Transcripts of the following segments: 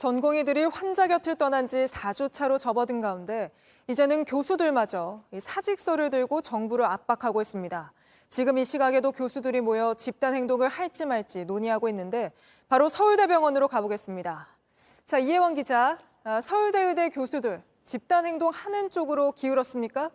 전공의들이 환자 곁을 떠난 지 4주차로 접어든 가운데 이제는 교수들마저 사직서를 들고 정부를 압박하고 있습니다. 지금 이 시각에도 교수들이 모여 집단 행동을 할지 말지 논의하고 있는데 바로 서울대병원으로 가보겠습니다. 자, 이혜원 기자, 서울대 의대 교수들 집단 행동하는 쪽으로 기울었습니까?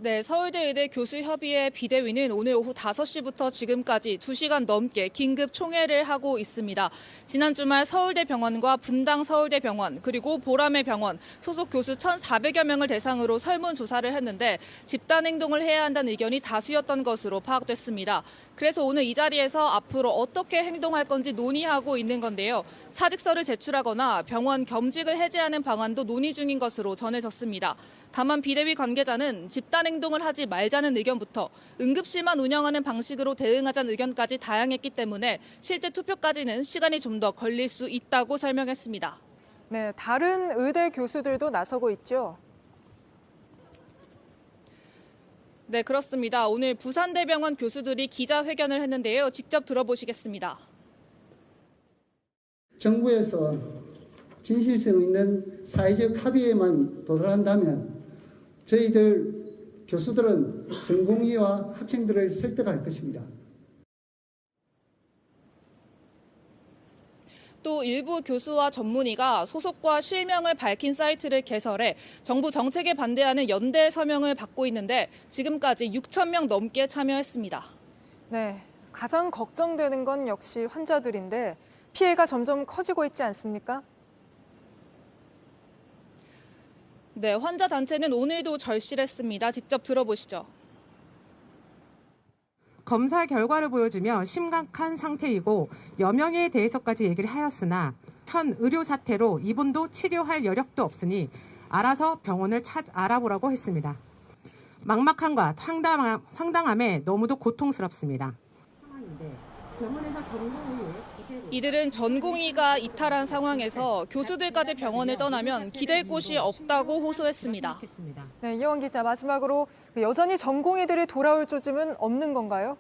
네, 서울대 의대 교수협의회 비대위는 오늘 오후 5시부터 지금까지 2시간 넘게 긴급 총회를 하고 있습니다. 지난 주말 서울대병원과 분당 서울대병원 그리고 보람의 병원 소속 교수 1,400여 명을 대상으로 설문조사를 했는데 집단 행동을 해야 한다는 의견이 다수였던 것으로 파악됐습니다. 그래서 오늘 이 자리에서 앞으로 어떻게 행동할 건지 논의하고 있는 건데요. 사직서를 제출하거나 병원 겸직을 해제하는 방안도 논의 중인 것으로 전해졌습니다. 다만 비대위 관계자는 집단 행동을 하지 말자는 의견부터 응급실만 운영하는 방식으로 대응하자는 의견까지 다양했기 때문에 실제 투표까지는 시간이 좀 더 걸릴 수 있다고 설명했습니다. 네, 다른 의대 교수들도 나서고 있죠. 네, 그렇습니다. 오늘 부산대병원 교수들이 기자회견을 했는데요. 직접 들어보시겠습니다. 정부에서 진실성 있는 사회적 합의에만 도달한다면 저희들 교수들은 전공의와 학생들을 설득할 것입니다. 또 일부 교수와 전문의가 소속과 실명을 밝힌 사이트를 개설해 정부 정책에 반대하는 연대 서명을 받고 있는데 지금까지 6천 명 넘게 참여했습니다. 네, 가장 걱정되는 건 역시 환자들인데 피해가 점점 커지고 있지 않습니까? 네, 환자 단체는 오늘도 절실했습니다. 직접 들어보시죠. 검사 결과를 보여주며 심각한 상태이고 여명에 대해서까지 얘기를 하였으나 현 의료 사태로 이분도 치료할 여력도 없으니 알아서 병원을 알아보라고 했습니다. 막막함과 황당함에 너무도 고통스럽습니다. 이들은 전공의가 이탈한 상황에서 교수들까지 병원을 떠나면 기댈 곳이 없다고 호소했습니다. 네, 이혜원 기자, 마지막으로 여전히 전공의들이 돌아올 조짐은 없는 건가요?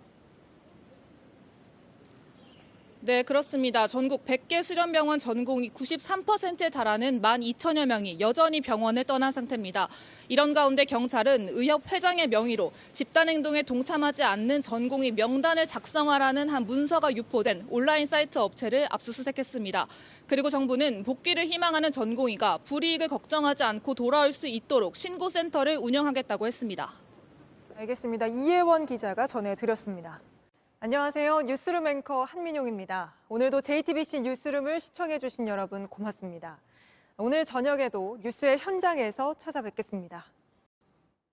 네, 그렇습니다. 전국 100개 수련병원 전공의 93%에 달하는 12,000여 명이 여전히 병원을 떠난 상태입니다. 이런 가운데 경찰은 의협 회장의 명의로 집단행동에 동참하지 않는 전공의 명단을 작성하라는 한 문서가 유포된 온라인 사이트 업체를 압수수색했습니다. 그리고 정부는 복귀를 희망하는 전공의가 불이익을 걱정하지 않고 돌아올 수 있도록 신고센터를 운영하겠다고 했습니다. 알겠습니다. 이혜원 기자가 전해드렸습니다. 안녕하세요. 뉴스룸 앵커 한민용입니다. 오늘도 JTBC 뉴스룸을 시청해주신 여러분 고맙습니다. 오늘 저녁에도 뉴스의 현장에서 찾아뵙겠습니다.